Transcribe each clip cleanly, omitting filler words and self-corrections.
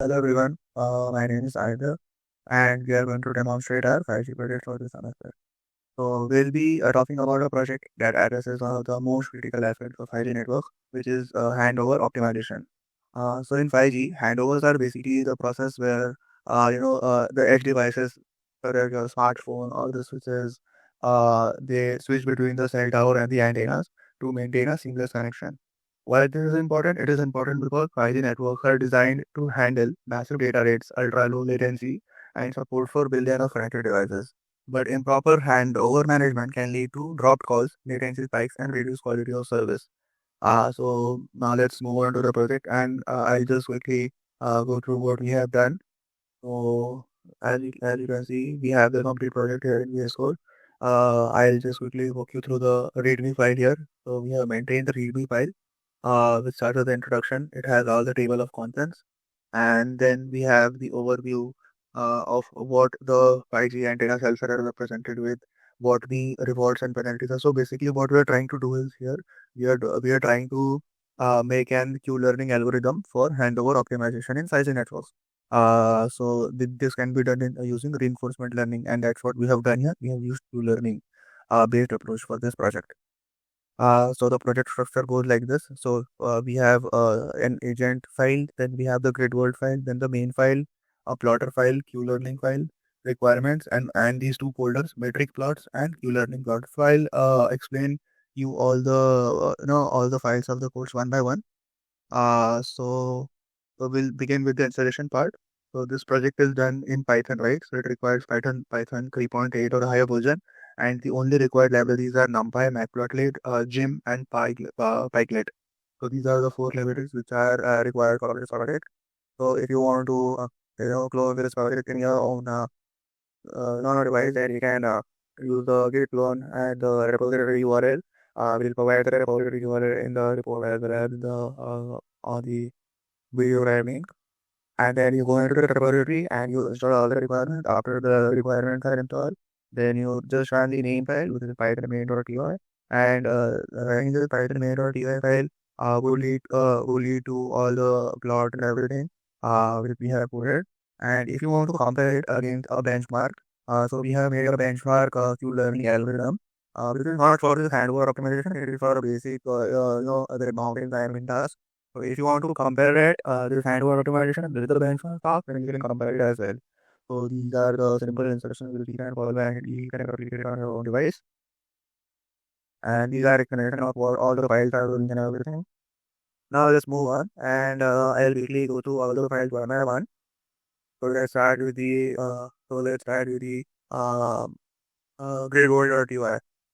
Hello everyone, my name is Sanidhya and we are going to demonstrate our 5G project for this semester. So we'll be talking about a project that addresses one of the most critical aspects of 5G network, which is handover optimization. So in 5G, handovers are basically the process where the edge devices, whether your smartphone or the switches, they switch between the cell tower and the antennas to maintain a seamless connection. Why this is important? It is important because 5G networks are designed to handle massive data rates, ultra low latency, and support for billion of connected devices. But improper handover management can lead to dropped calls, latency spikes, and reduced quality of service. So now let's move on to the project, and I'll just quickly go through what we have done. So as you can see, we have the complete project here in VS Code. I'll just quickly walk you through the README file here. So we have maintained the README file, which starts with the introduction. It has all the table of contents, and then we have the overview of what the 5G antenna cells are represented with, what the rewards and penalties are. So basically, what we are trying to do is here we are trying to make an Q learning algorithm for handover optimization in 5G networks. This can be done in using reinforcement learning, and that's what we have done here. We have used Q learning based approach for this project. So the project structure goes like this. So we have an agent file, then we have the grid world file, then the main file, a plotter file, Q learning file, requirements, and these two folders, metric plots and Q learning plot file. Explain you all the all the files of the course one by one. So we'll begin with the installation part. So this project is done in Python, right? So it requires Python 3.8 or a higher version, and the only required libraries are NumPy, Matplotlib, Gym, and Pyklet. So these are the four libraries which are required for this project. So if you want to, clone this project in your own device, then you can use the git clone and the repository URL. We'll provide the repository URL in the report as well as the on the video library, and then you go into the repository and you install all the requirements. After the requirements are installed, then you just run the name file, which is python main.py, and running the python main.py file will lead to all the plot and everything which we have put it. And if you want to compare it against a benchmark, so we have made a benchmark to learning algorithm. This is not for this handler optimization, it is for a basic, the mountain climbing task. So if you want to compare it, this handle automation with the benchmark task, then you can compare it as well. So these are the simple instructions which you can follow and you can replicate it on your own device. And these are explanation of what all the files are doing and everything. Now let's move on, and I'll quickly go through all the files one by one. So let's start with the gridworld.py.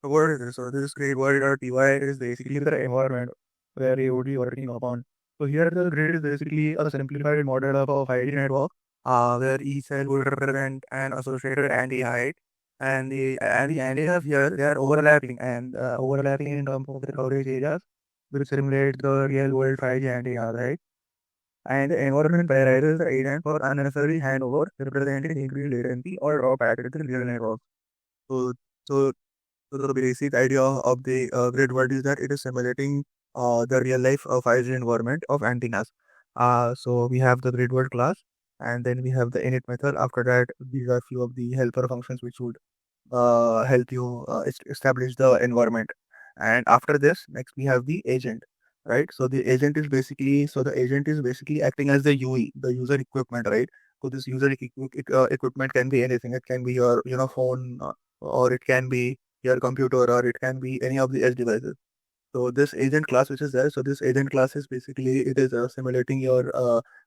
So what is this? So this gridworld.py is basically the environment where you would be working upon. So here the grid is basically a simplified model of a 5G network, where each cell would represent an associated anti-height, and the antennas here they are overlapping and overlapping in terms of the coverage areas, which simulate the real world 5G antenna, right? And the environment prioritizes the agent for unnecessary handover, representing increased latency or drop packets in real networks. So, so, so the basic idea of the grid world is that it is simulating the real life 5G environment of antennas. So we have the grid world class, and then we have the init method. After that, these are few of the helper functions which would help you establish the environment. And after this, next we have the agent, right? So the agent is basically acting as the UE, the user equipment, right? So this equipment can be anything. It can be your phone, or it can be your computer, or it can be any of the edge devices. So this agent class which is there, so this agent class is basically it is simulating your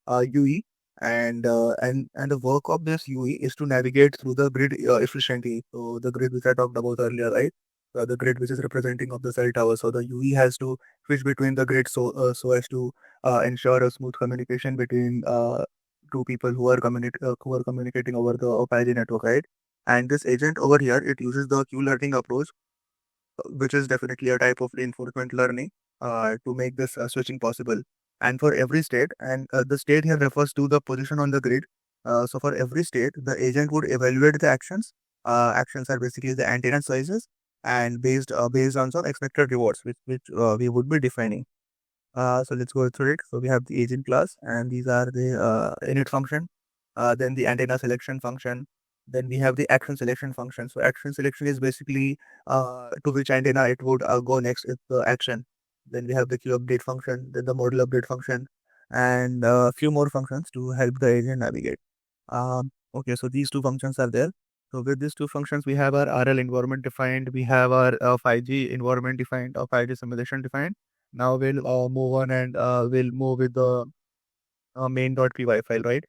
UE, and the work of this UE is to navigate through the grid efficiently. So the grid which I talked about earlier, right? The grid which is representing of the cell tower. So the UE has to switch between the grid so as to ensure a smooth communication between two people who are communicating over the 5G network, right? And this agent over here, it uses the Q learning approach, which is definitely a type of reinforcement learning to make this switching possible. And for every state, and the state here refers to the position on the grid. So for every state, the agent would evaluate the actions. Actions are basically the antenna sizes, and based on some expected rewards, which we would be defining. So let's go through it. So we have the agent class, and these are the init function, then the antenna selection function, then we have the action selection function. So action selection is basically to which antenna it would go next if the action. Then we have the queue update function, then the model update function, and a few more functions to help the agent navigate. Okay, so these two functions are there. So with these two functions, we have our RL environment defined, we have our 5G environment defined, or 5G simulation defined. Now we'll move on and we'll move with the main.py file, right?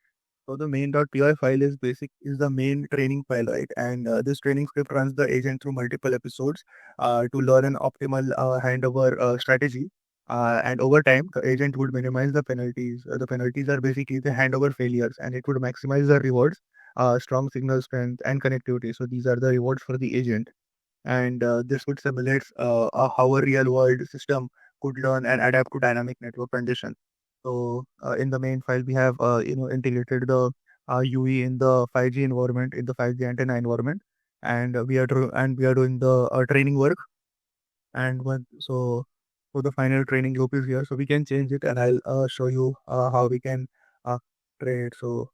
So the main.py file is the main training file, right? And this training script runs the agent through multiple episodes to learn an optimal handover strategy. And over time, the agent would minimize the penalties. The penalties are basically the handover failures, and it would maximize the rewards, strong signal strength, and connectivity. So these are the rewards for the agent, and this would simulate how a real world system could learn and adapt to dynamic network conditions. So in the main file, we have integrated the UE in the 5G environment, in the 5G antenna environment, and we are doing the training work. And so the final training loop is here, so we can change it, and I'll show you how we can uh, train it. So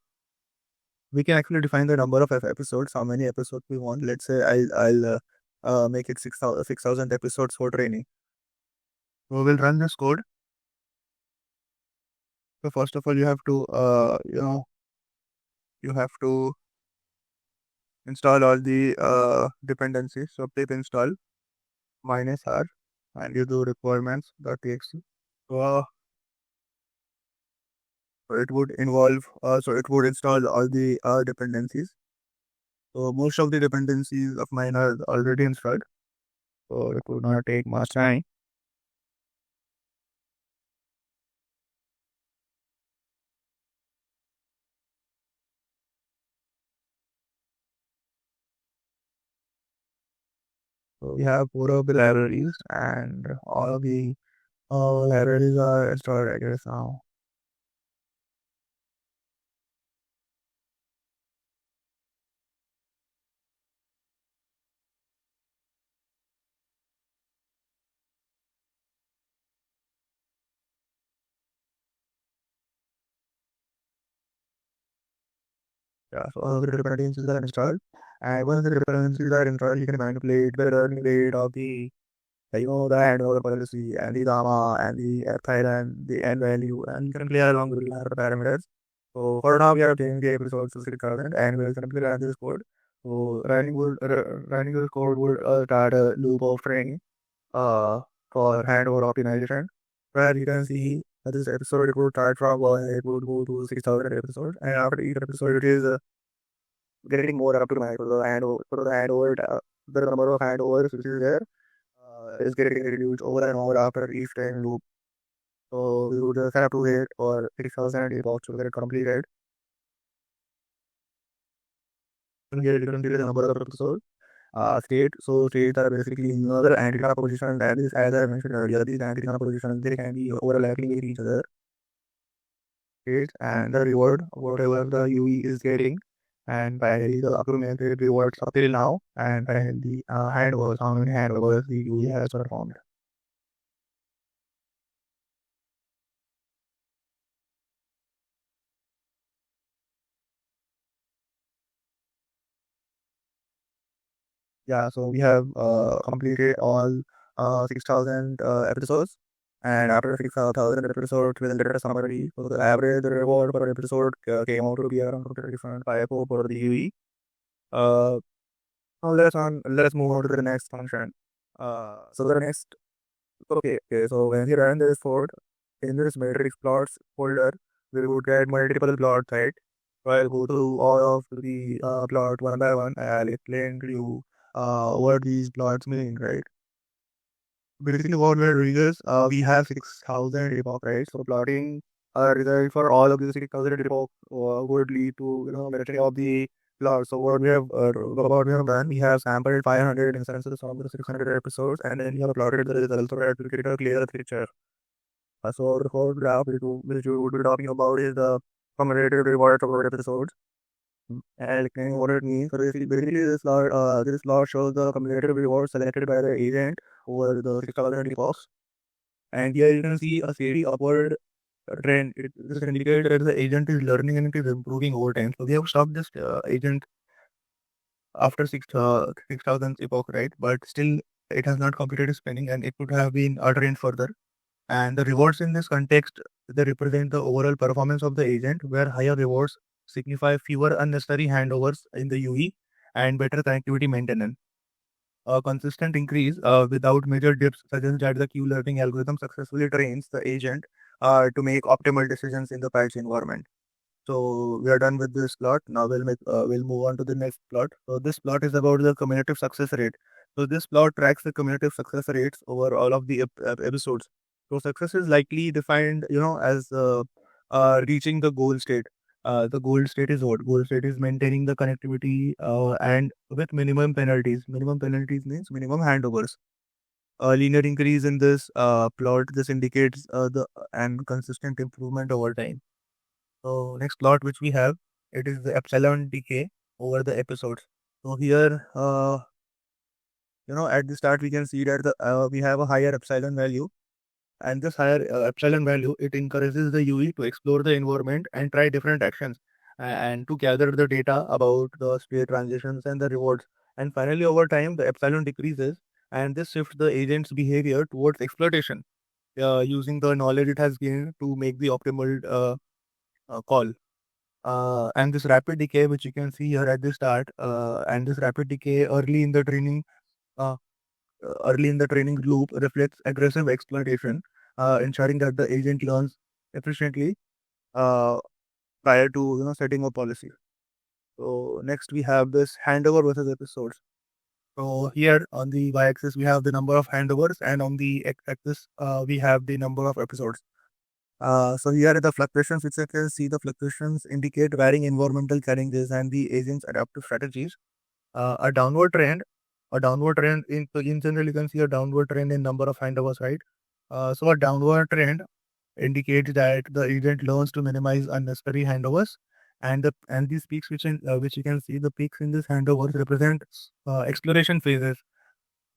we can actually define the number of episodes, how many episodes we want. Let's say I'll make it 6,000 episodes for training. So we'll run this code. So first of all, you have to install all the dependencies. So pip install -r and you do requirements.txt. So it would it would install all the dependencies. So most of the dependencies of mine are already installed. So it would not take much time. So we have four of the libraries, and all of the libraries are installed, I guess, now. Yeah, so all of the dependencies are installed. And once the dependencies are installed, you can manipulate the learning rate of the the handover policy and the gamma and the epsilon and the n value, and you can play along with the other parameters. So for now, we are taking the episodes to 6,000, and we'll simply run this code. So running this code would start a loop of training for handover optimization, where you can see that this episode it would start from it would go to 6,000 episodes, and after each episode it is getting more optimized. So the handover, the number of handovers which is there is getting reduced over and over after each time loop. So we would just have to wait for 6,000 epochs to get completed. And here you can see the number of episodes. States are basically another antenna position, and this, as I mentioned earlier, these antenna positions they can be overlapping with each other. States and the reward, whatever the UE is getting, and finally the accumulated rewards up till now, and finally the handovers, how many handovers the UE has performed. Yeah, so we have completed all 6,000 episodes, and after 6,000 episodes, we'll get a summary. So the average reward per episode came out to be around 57.54 for the UE. Uh, now let's move on to the next function. So the next okay. So when we run this code in this matrix plots folder, we would get multiple plots, right? So I'll go through all of the plot one by one. I'll explain to you what these plots mean, right? Basically, what we're doing is we have 6,000 epoch, right? So plotting a result for all of the 6,000 epoch would lead to matching of the plot. So what we have done, we have sampled 500 instances of the 600 episodes, and then we have plotted the results so that we get a clear picture. So the first graph which we would be talking about is the cumulative reward of episodes. And explaining what it means. So basically this law shows the cumulative reward selected by the agent over the 6,000 epochs. And here you can see a steady upward trend. This indicates that the agent is learning and it is improving over time. So we have stopped this agent after 6,000 epoch, right? But still, it has not completed spinning, and it could have been trained further. And the rewards in this context, they represent the overall performance of the agent, where higher rewards signify fewer unnecessary handovers in the UE and better connectivity maintenance. A consistent increase without major dips suggests that the Q learning algorithm successfully trains the agent to make optimal decisions in the patch environment. So we are done with this plot. Now we'll move on to the next plot. So this plot is about the cumulative success rate. So this plot tracks the cumulative success rates over all of the episodes. So success is likely defined, as reaching the goal state. The goal state is what? Goal state is maintaining the connectivity and with minimum penalties. Minimum penalties means minimum handovers. A linear increase in this plot. This indicates the and consistent improvement over time. So next plot which we have, it is the epsilon decay over the episodes. So here, at the start we can see that we have a higher epsilon value, and this higher epsilon value, it encourages the UE to explore the environment and try different actions and to gather the data about the state transitions and the rewards. And finally, over time, the epsilon decreases, and this shifts the agent's behavior towards exploitation, using the knowledge it has gained to make the optimal call. And this rapid decay, which you can see here at the start, and this rapid decay uh, early in the training loop reflects aggressive exploitation, ensuring that the agent learns efficiently uh, prior to setting a policy. So next we have this handover versus episodes. So here on the y-axis we have the number of handovers, and on the x-axis we have the number of episodes. So here are the fluctuations, which you can see the fluctuations indicate varying environmental challenges and the agent's adaptive strategies. A downward trend, in general, you can see a downward trend in number of handovers, right? So a downward trend indicates that the agent learns to minimize unnecessary handovers, and these peaks, which you can see, the peaks in these handovers represent exploration phases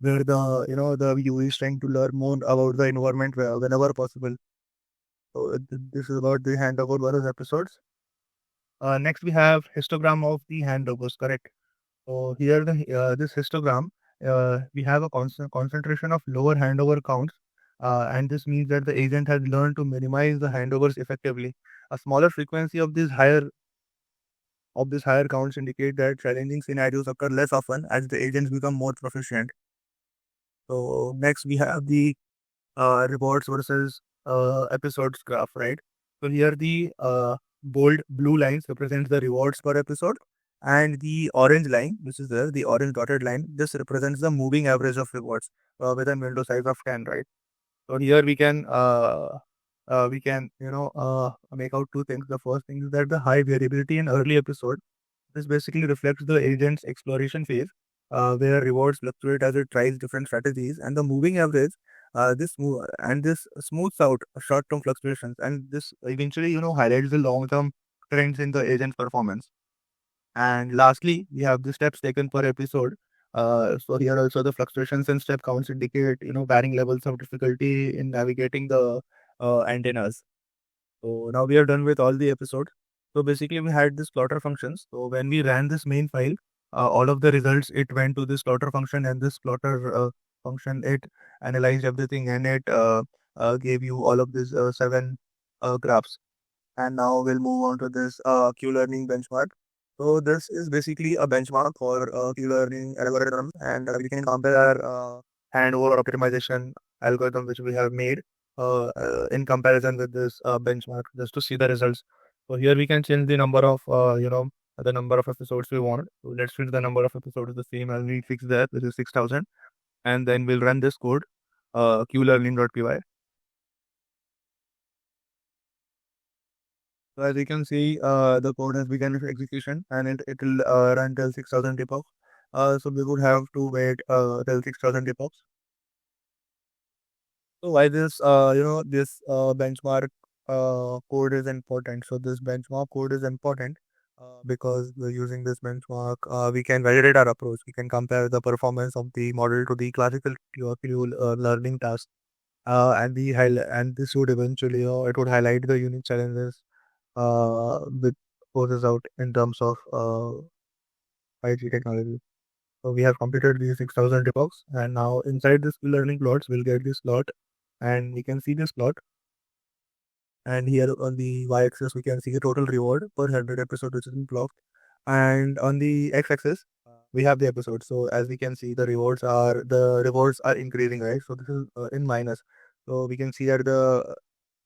where the viewer is trying to learn more about the environment whenever possible. So this is about the handover versus episodes. Next, we have histogram of the handovers. Correct. So here, this histogram, we have a constant concentration of lower handover counts, and this means that the agent has learned to minimize the handovers effectively. A smaller frequency of these higher counts indicate that challenging scenarios occur less often as the agents become more proficient. So next, we have the rewards versus episodes graph, right? So here the bold blue lines represents the rewards per episode, and the orange line, which is there, the orange dotted line, this represents the moving average of rewards with a window size of 10, right? So here we can make out two things. The first thing is that the high variability in early episode, this basically reflects the agent's exploration phase, where rewards fluctuate as it tries different strategies, and the moving average, this smooths out short-term fluctuations, and this eventually, highlights the long-term trends in the agent's performance. And lastly, we have the steps taken per episode. So here also the fluctuations in step counts indicate, varying levels of difficulty in navigating the antennas. So now we are done with all the episodes. So basically we had this plotter functions. So when we ran this main file, all of the results, it went to this plotter function, and this plotter function, it analyzed everything, and it gave you all of these seven graphs. And now we'll move on to this Q-learning benchmark. So this is basically a benchmark for Q-learning algorithm, and we can compare hand-over optimization algorithm which we have made in comparison with this benchmark, just to see the results. So here we can change the number of the number of episodes we want. So let's fix the number of episodes the same as we fixed that, which is 6,000, and then we'll run this code qlearning.py. So as you can see, the code has begun its execution, and it will run till 6,000 epochs. So we would have to wait till 6,000 epochs. So why this benchmark code is important? So this benchmark code is important because we're using this benchmark, we can validate our approach. We can compare the performance of the model to the classical learning task. and this would eventually, it would highlight the unique challenges with poses out in terms of 5G technology. So we have completed these 6,000 epochs, and now inside this learning plots, we'll get this plot, and we can see this plot. And here on the y-axis, we can see the total reward per 100 episode which is in blocked. And on the x-axis, we have the episode. So as we can see, the rewards are increasing, right? So this is in minus. So we can see that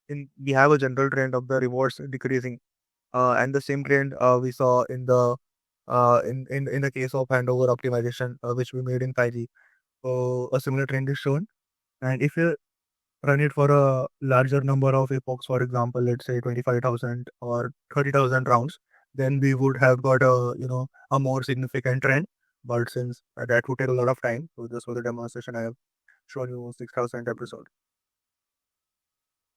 we have a general trend of the rewards decreasing, and the same trend we saw in the case of handover optimization, which we made in 5G. So a similar trend is shown. And if you run it for a larger number of epochs, for example, let's say 25,000 or 30,000 rounds, then we would have got a more significant trend. But since that would take a lot of time, so just for the demonstration, I have shown you 6,000 episode.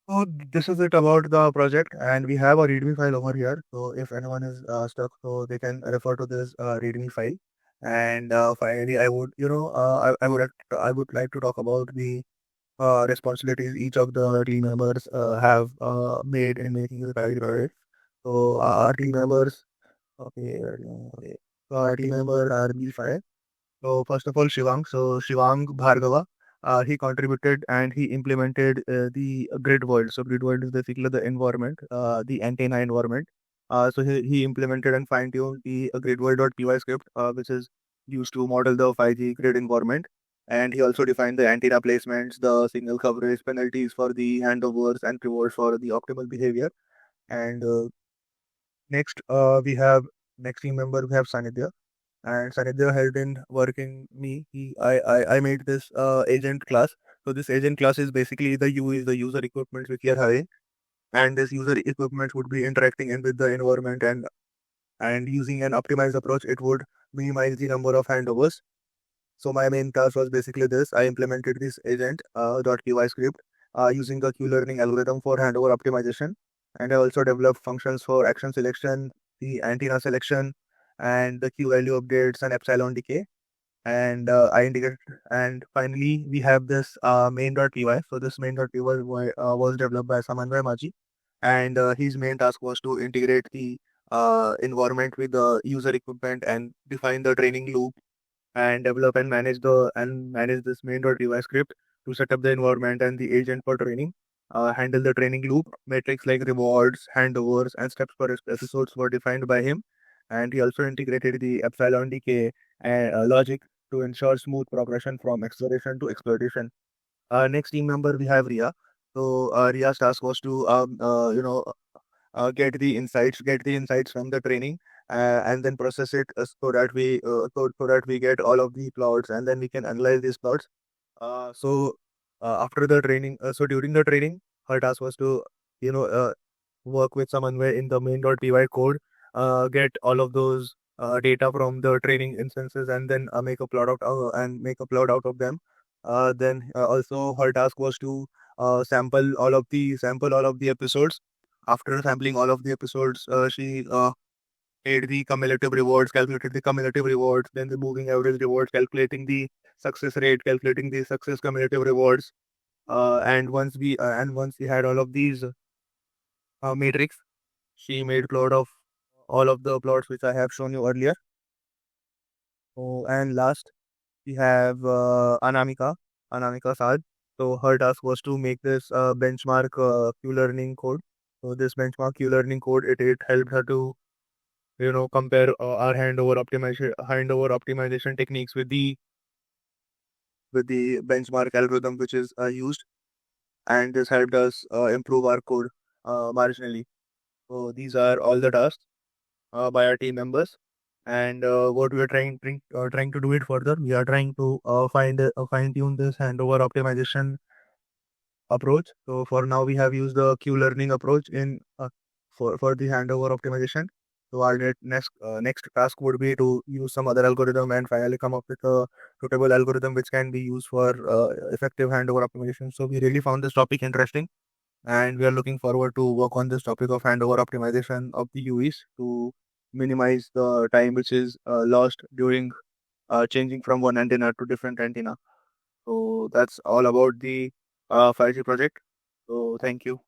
So this is it about the project, and we have a README file over here. So if anyone is stuck, so they can refer to this README file. And finally, I would like to talk about the responsibilities each of the team members have made in making the target project. So our team members, okay. So our team members are these five. So first of all, Shivang. So Shivang Bhargava, he contributed and he implemented the grid world. So grid world is basically the environment, the antenna environment. So he implemented and fine tuned the grid world.py script, which is used to model the 5G grid environment. And he also defined the antenna placements, the signal coverage, penalties for the handovers, and rewards for the optimal behavior. And next, we have next team member we have Sanidhya, and Sanidhya helped in working me. I made this agent class. So this agent class is basically the UI, the user equipment which we are having, and this user equipment would be interacting in with the environment, and using an optimized approach, it would minimize the number of handovers. So my main task was basically this. I implemented this agent .py script using the Q-learning algorithm for handover optimization, and I also developed functions for action selection, the antenna selection, and the Q value updates and epsilon decay. And I integrated, and finally we have this main.py. So this main.py was developed by Samanway Maji, and his main task was to integrate the environment with the user equipment and define the training loop and develop and manage this main.py script to set up the environment and the agent for training. Handle the training loop. Metrics like rewards, handovers, and steps per episodes were defined by him. And he also integrated the epsilon decay and logic to ensure smooth progression from exploration to exploitation. Next team member we have Riya. So Riya's task was to get the insights from the training, and then process it so that we get all of the plots, and then we can analyze these plots. After the training, so during the training, her task was to you know uh, work with someone where in the main.py code, get all of those data from the training instances, and then make a plot out of them. Then also her task was to sample all of the episodes. After sampling all of the episodes, she made the cumulative rewards, calculated the cumulative rewards, then the moving average rewards, calculating the success rate, calculating the success cumulative rewards. And once we had all of these matrix, she made plot of all of the plots which I have shown you earlier. And last we have Anamika Sadh. So her task was to make this benchmark Q-learning code. So this benchmark Q-learning code, it helped her to compare our handover optimization techniques with the benchmark algorithm which is used, and this helped us improve our code marginally. So these are all the tasks by our team members. And what we are trying to do it further, we are trying to fine tune this handover optimization approach. So for now, we have used the Q learning approach in for the handover optimization. So our next task would be to use some other algorithm and finally come up with a suitable algorithm which can be used for effective handover optimization. So we really found this topic interesting, and we are looking forward to work on this topic of handover optimization of the UEs to minimize the time which is lost during changing from one antenna to different antenna. So that's all about the 5G project. So thank you.